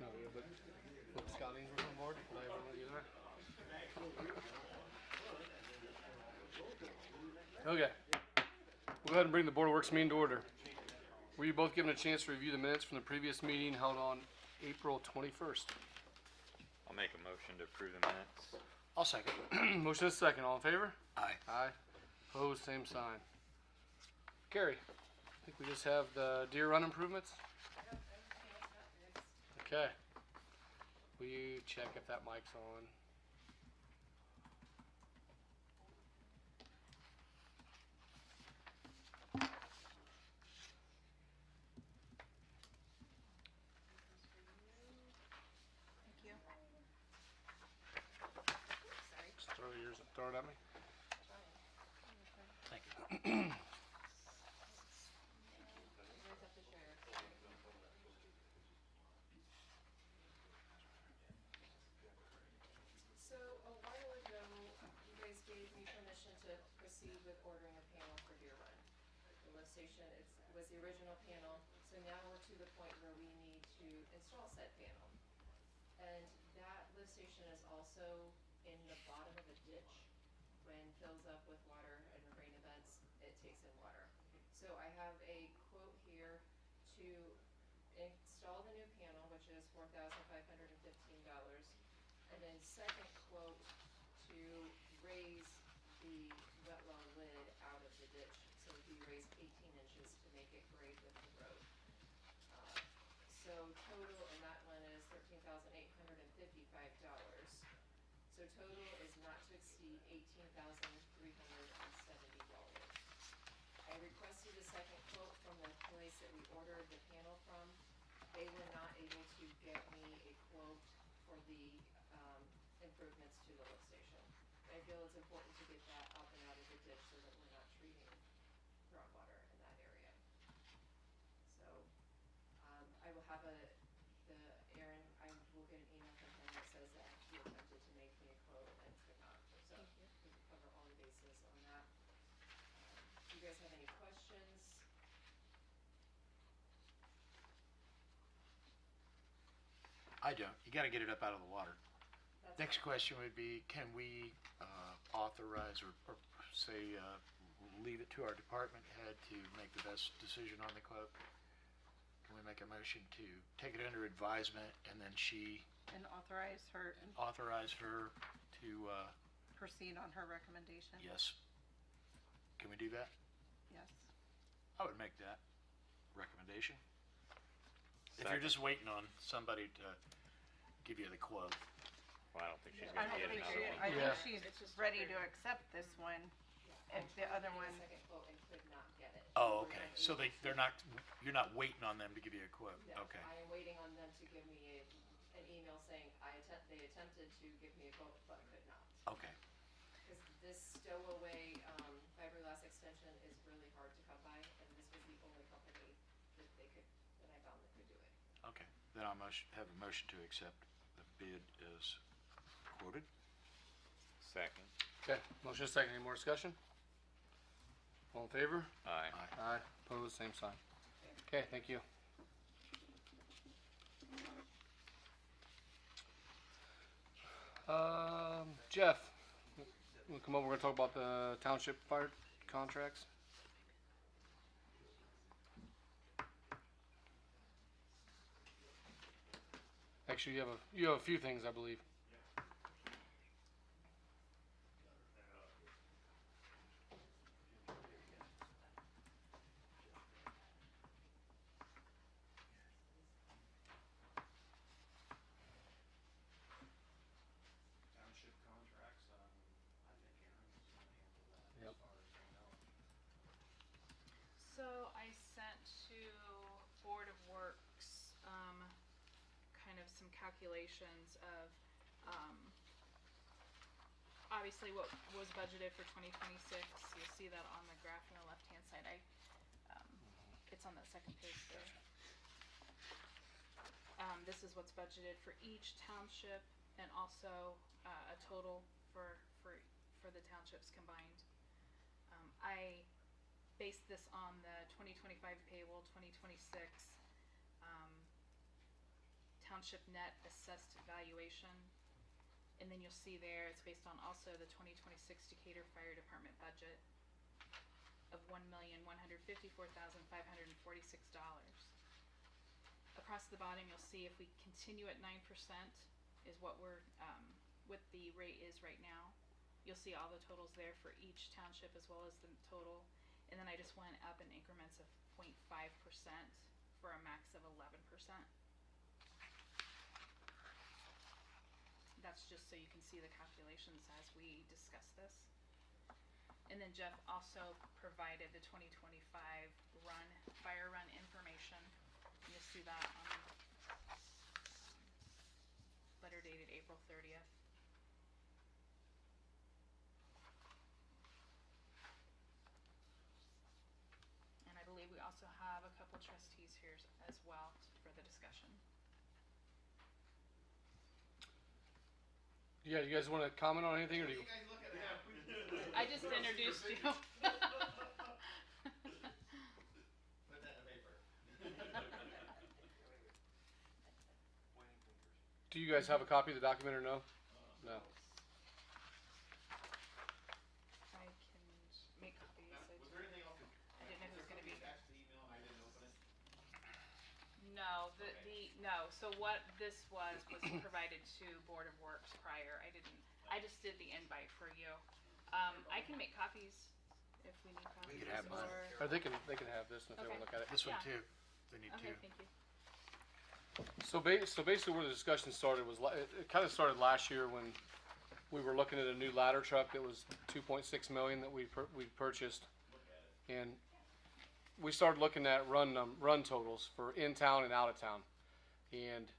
No, but Scott Ainsworth on board. Did I ever let you there? Okay. We'll go ahead and bring the Board of Works meeting to order. Were you both given a chance to review the minutes from the previous meeting held on April 21st? I'll make a motion to approve the minutes. I'll second. Motion is second. All in favor? Aye. Aye. Opposed, same sign. Carrie, I think we just have the Deer Run improvements. Okay. Will you check if that mic's on? Thank you. Sorry. Just throw it at me. Thank you. So a while ago, you guys gave me permission to proceed with ordering a panel for Deer Run. The lift station was the original panel, so now we're to the point where we need to install said panel. And that lift station is also in the bottom of a ditch. When it fills up with water and rain events, it takes in water. So I have a quote here to install the new panel, which is $4,515. And then second quote to raise the wet well lid out of the ditch. So we raised 18 inches to make it grade with the road. So total in that one is $13,855. So total is not to exceed $18,370. I requested a second quote from the place that we ordered the panel from. They were not able to get me a quote for the improvements to the lift station. I feel it's important to get that up and out of the ditch so that we're not treating groundwater in that area. So I will have Aaron, I will get an email from him that says that he attempted to make me a quote and could not. So we can cover all the bases on that. Do you guys have any questions? I don't. You got to get it up out of the water. That's Next fine. question would be, can we authorize or say leave it to our department head to make the best decision on the quote? Can we make a motion to take it under advisement and then And authorize her and authorize her to, proceed on her recommendation? yes. Can we do that? Yes. I would make that recommendation. If you're Second. just waiting on somebody to give you the quote. Well, I don't think she's I gonna don't get think another one. I Yeah. think she's ready to accept this one. If the other I one, got a second quote and could not get it. Oh, We were okay. not So able to- you're not waiting on them to give you a quote. No, Okay. I am waiting on them to give me an email saying they attempted to give me a quote, but could not. Okay. Because this stowaway fiberglass extension is really hard to come by, and this was the only company that I found that could do it. Okay. Then I'll have a motion to accept the bid as quoted. Second. Okay. Motion is second. Any more discussion? All in favor? Aye. Aye. Aye. Opposed, same sign. Okay, thank you. Jeff, we'll come over. We're gonna talk about the township fire contracts. Actually, you have a few things, I believe. Township contracts, I think Aaron's gonna handle that Yep. as far as I know. So I sent to Board of Works, kind of some calculations of, obviously what was budgeted for 2026. You'll see that on the graph on the left-hand side. It's on that second page there. This is what's budgeted for each township and also a total for the townships combined. I based this on the 2025 payroll, 2026 township net assessed valuation. And then you'll see there, it's based on also the 2026 Decatur Fire Department budget of $1,154,546. Across the bottom, you'll see if we continue at 9% is what what the rate is right now. You'll see all the totals there for each township as well as the total. And then I just went up in increments of 0.5% for a max of 11%. That's just so you can see the calculations as we discuss this. And then Jeff also provided the 2025 fire run information. You'll see that on letter dated April 30th. And I believe we also have a couple trustees here as well for the discussion. Yeah, you guys want to comment on anything, or do you? guys look at that? I just introduced you. Put that in the paper. Do you guys have a copy of the document or no? No. I can make copies. Now, was there anything else? I didn't know who was gonna be. Attached to the email, I didn't open it. No, Okay. no, so what this was provided to Board of Works prior. I just did the invite for you. I can make copies if we need copies. We could have mine. Or they can have this if they want to look at it. This one Yeah. too. They need Okay, two. thank you. So basically where the discussion started was, it kind of started last year when we were looking at a new ladder truck that was 2.6 million that we purchased. And we started looking at run totals for in town and out of town. And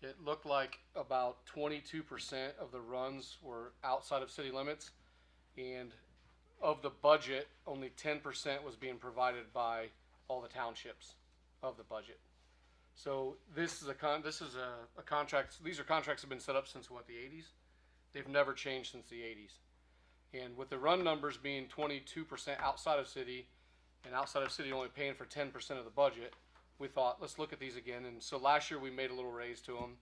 it looked like about 22% of the runs were outside of city limits. And of the budget, only 10% was being provided by all the townships of the budget. So this is a contract. These are contracts that have been set up since what, the 80s? They've never changed since the 80s. And with the run numbers being 22% outside of city, and outside of city only paying for 10% of the budget, we thought, let's look at these again. And so last year we made a little raise to them,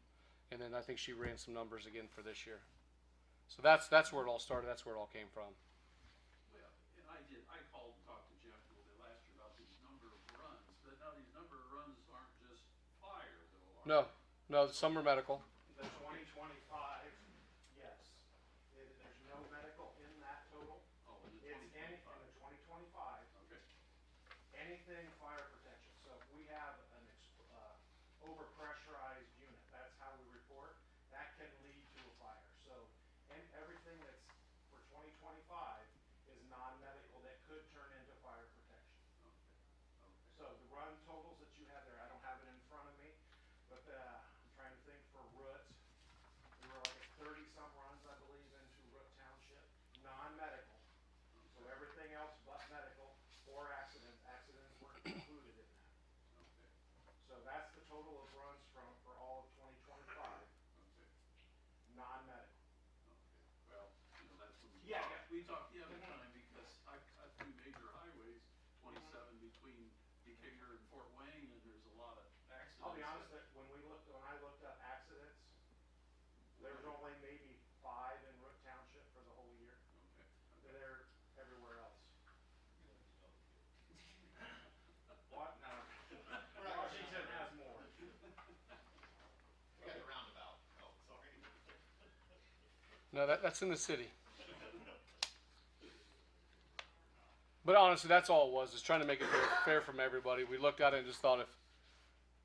and then I think she ran some numbers again for this year. So that's where it all started. That's where it all came from. Well, and I called and talked to Jeff a little bit last year about these number of runs, but now these number of runs aren't just fire though, are No, some are medical. The 2025, yes. There's no medical in that total. Oh, in the It's in 2025. the 2025, Okay, anything fire protection. So if we have an overpressurized unit, that's how we report, that can lead to a fire. So, and everything that's for 2025 is non-medical that could turn into fire protection. okay. So the run totals that you have there, I don't have it in front of me, but I'm trying to think for Root. We were like at 30-some runs, I believe, into Root Township, non-medical. So everything else but medical or accidents. Accidents weren't included in that. Okay, So that's the total of runs for all of 2025, okay, non-medical. okay. Well, that's when Yeah, we talked the other time, because I cut through major highways, 27 between Decatur and Fort Wayne, and there's a lot of accidents. I'll be honest, that when I looked up accidents, there was only maybe 5 in Root Township for the whole year. Okay, They're everywhere else. What? No. Washington has more. We got the roundabout. Oh, sorry. No, that's in the city. But honestly, that's all it was, is trying to make it fair from everybody. We looked at it and just thought, if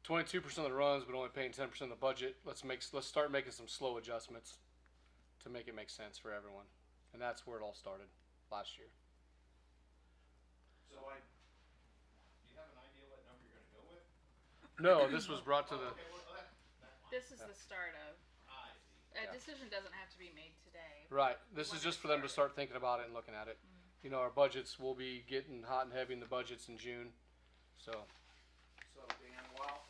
22% of the runs, but only paying 10% of the budget, let's start making some slow adjustments to make it make sense for everyone. And that's where it all started last year. So do you have an idea what number you're gonna go with? No, this was brought to the, Okay, well, that's fine. This is the start of. I see. A decision doesn't have to be made today. right, this is just for them to start thinking about it and looking at it. You know, our budgets will be getting hot and heavy in the budgets in June, so. So Dan,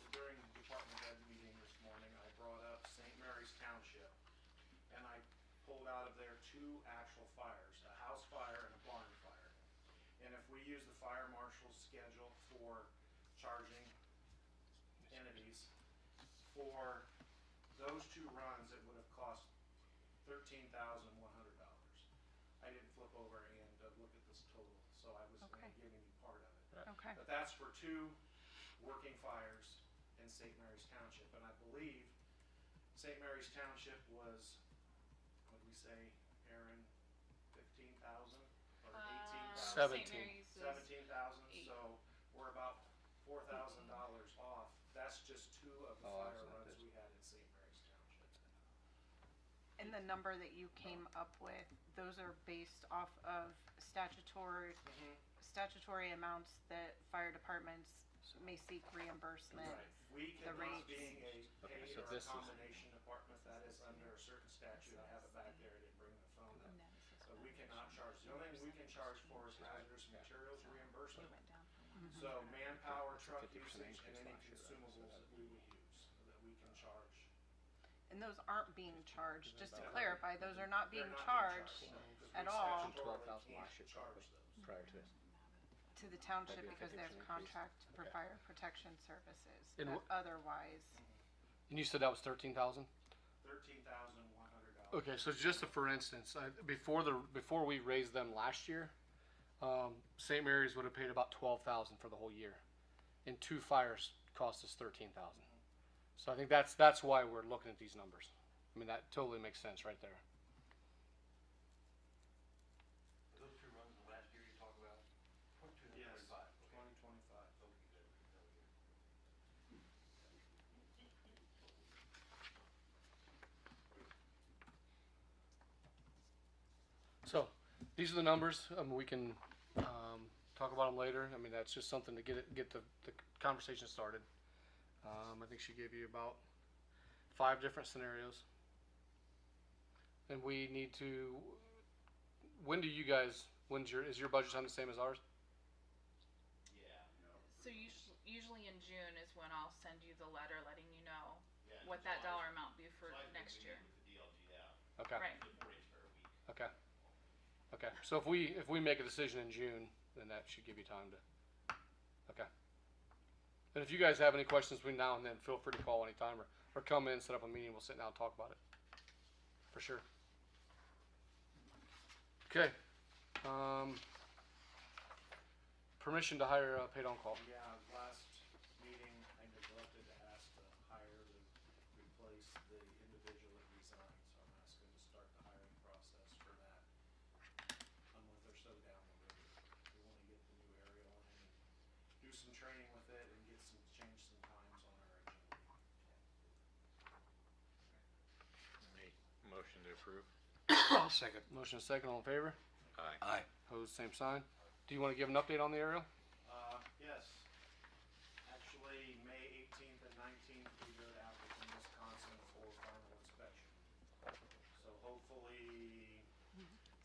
during the department head meeting this morning, I brought up St. Mary's Township, and I pulled out of there 2 actual fires, a house fire and a barn fire. And if we use the fire marshal's schedule for charging entities for those two runs, it would have cost $13,100. I didn't flip over and look at this total, so I was Okay. only giving you part of it. Okay. But that's for 2 working fires in St. Mary's Township, and I believe St. Mary's Township was, what did we say, Aaron, 15,000 or 18,000? St. Mary's is 17,000, eight. so we're about $4,000 off. That's just 2 of the Oh, fire that's not runs this. we had in St. Mary's Township. And the number that you came up with, those are based off of statutory amounts that fire departments may seek reimbursement. Right. We The cannot, rates. being a Okay, paid so or a this is- combination department, that is under a certain statute. I have it back there, I didn't bring the phone up. So we cannot charge, the only thing we can charge for is hazardous materials reimbursement. So manpower, truck 50% usage, and increase any last year, right? consumables that we would use, that we can charge. And those aren't being charged, just to clarify, those are not being They're not charged no, 'cause at we all. statutorily 12,000 can't last year, charge probably. those. Prior to this. to the township That'd be a because they have 50% increase. contract for Okay. fire protection services. And But otherwise, And you said that was 13,000? $13,100. Okay, so just for instance, before we raised them last year, St. Mary's would have paid about 12,000 for the whole year, and 2 fires cost us 13,000. So I think that's why we're looking at these numbers. I mean, that totally makes sense right there. Those 2 runs in the last year you talk about, 2025. Yes, Okay. 2025. Okay, good. So these are the numbers. We can talk about them later. I mean, that's just something to get the conversation started. I think she gave you about 5 different scenarios, and we need to. When do you guys? Is your budget time the same as ours? Yeah. So usually in June is when I'll send you the letter letting you know Yeah, what that dollar amount be for next year. With the DLG out, Okay. Right. the 4-H fair week. Okay. Okay. So if we make a decision in June, then that should give you time to. Okay. And if you guys have any questions between now and then, feel free to call anytime or come in, set up a meeting. We'll sit down and talk about it. For sure. Okay. Permission to hire a paid on call. Yeah, last meeting, I neglected to ask to hire to replace the individual that resigned, so I'm asking to start the hiring process for that a month or so down the road. We wanna get the new aerial in and do some training with it and change some times on our agenda. Motion to approve? I'll second. Motion is second. All in favor? Aye. Aye. Opposed, same sign. Do you want to give an update on the aerial? Yes. Actually, May 18th and 19th, we go to Appleton, Wisconsin for final inspection. So hopefully,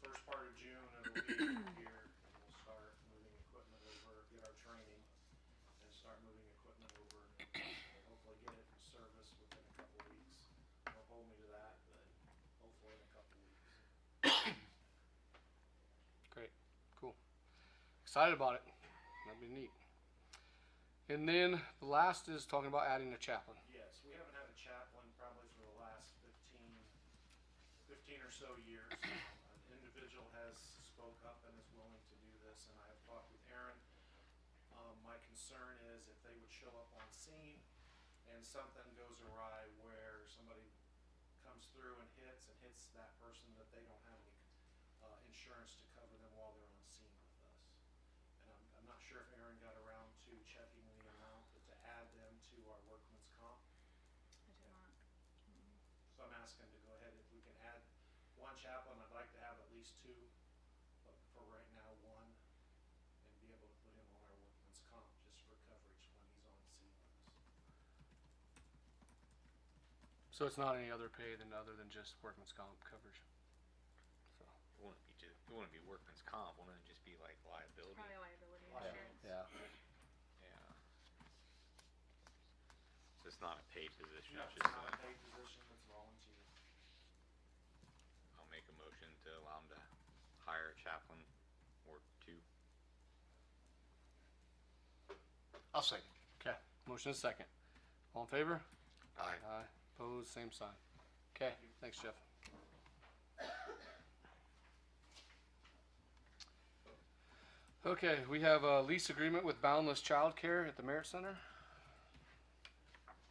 first part of June, it'll be here, and we'll start moving equipment over, get our training, and start moving equipment over, and hopefully get it in service within a couple weeks. Don't hold me to that, but hopefully in a couple weeks. Great. Cool. Excited about it. That'd be neat. And then the last is talking about adding a chaplain. Yes, we haven't had a chaplain probably for the last 15 or so years. An individual has spoke up and is willing to do this, and I have talked with Aaron. My concern is if they would show up on scene and something goes awry where somebody comes through and hits that person, that they don't have any insurance to cover them while they're on scene with us. And I'm not sure if Aaron got around to checking the amount to add them to our workman's comp. I did not. So I'm asking to go ahead, if we can add 1 chaplain, I'd like to have at least 2, but for right now, 1, and be able to put him on our workman's comp just for coverage when he's on scene with us. So it's not any other pay other than just workman's comp coverage. So. It wouldn't be workman's comp, wouldn't it just be like liability? Probably liability Yeah. insurance. Yeah. Yeah. So it's not a paid position, Yeah, it's it's just not a paid position, it's volunteer. I'll make a motion to allow him to hire a chaplain, work 2. I'll second. Okay. Motion is second. All in favor? Aye. Aye. Opposed, same sign. Okay, thanks, Jeff. Okay, we have a lease agreement with Boundless Childcare at the Merit Center.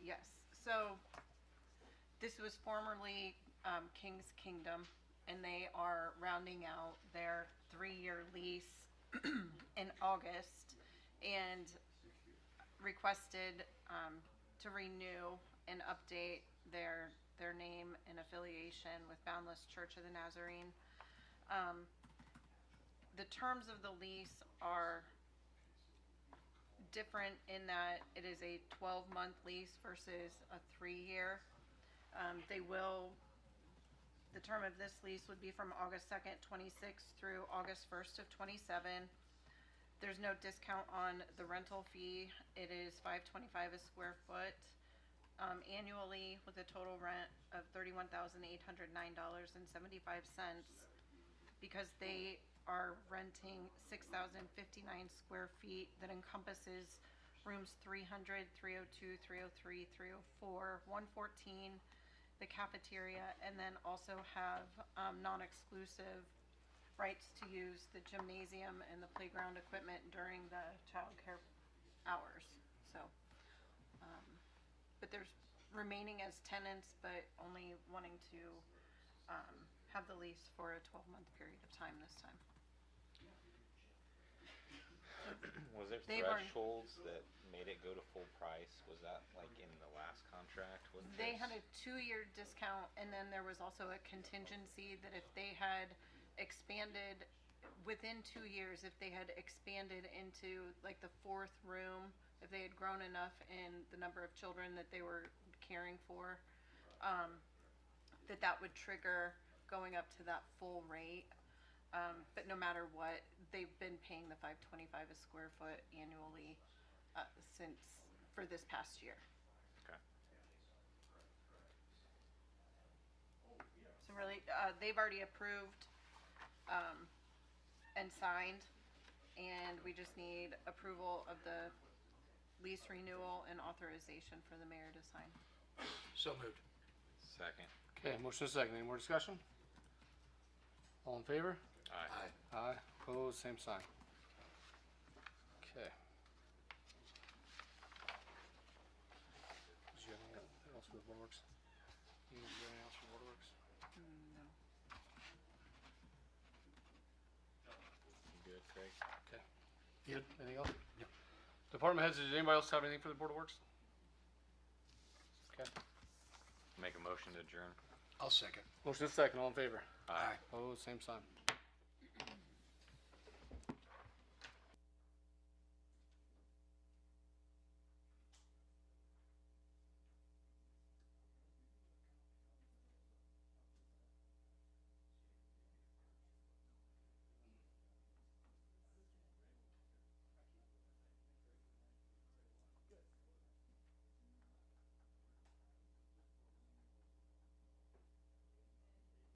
Yes, so this was formerly King's Kingdom, and they are rounding out their 3-year lease in August, and requested to renew and update their name and affiliation with Boundless Church of the Nazarene. The terms of the lease are different in that it is a 12-month lease versus a 3-year. The term of this lease would be from August 2nd, 26 through August 1st of 27. There's no discount on the rental fee. It is $5.25 a square foot annually, with a total rent of $31,809.75. Because they are renting 6,059 square feet that encompasses rooms 300, 302, 303, 304, 114, the cafeteria, and then also have non-exclusive rights to use the gymnasium and the playground equipment during the childcare hours. So, but there's remaining as tenants, but only wanting to have the lease for a 12-month period of time this time. Was there They've already- thresholds that made it go to full price? Was that like in the last contract? Was They this- had a 2-year discount, and then there was also a contingency that if they had expanded within 2 years, if they had expanded into like the 4th room, if they had grown enough in the number of children that they were caring for, that would trigger going up to that full rate. But no matter what, they've been paying the $5.25 a square foot annually for this past year. Okay. So really, they've already approved and signed, and we just need approval of the lease renewal and authorization for the mayor to sign. So moved. Second. Okay, motion is second. Any more discussion? All in favor? Aye. Aye. Opposed, same sign. Okay. Did you have anything else for the boardworks? You have anything else for boardworks? No. You good, Craig? Okay. Good. Anything else? Yep. Department heads, did anybody else have anything for the board of works? Okay. Make a motion to adjourn. I'll second. Motion is second. All in favor? Aye. Opposed, same sign.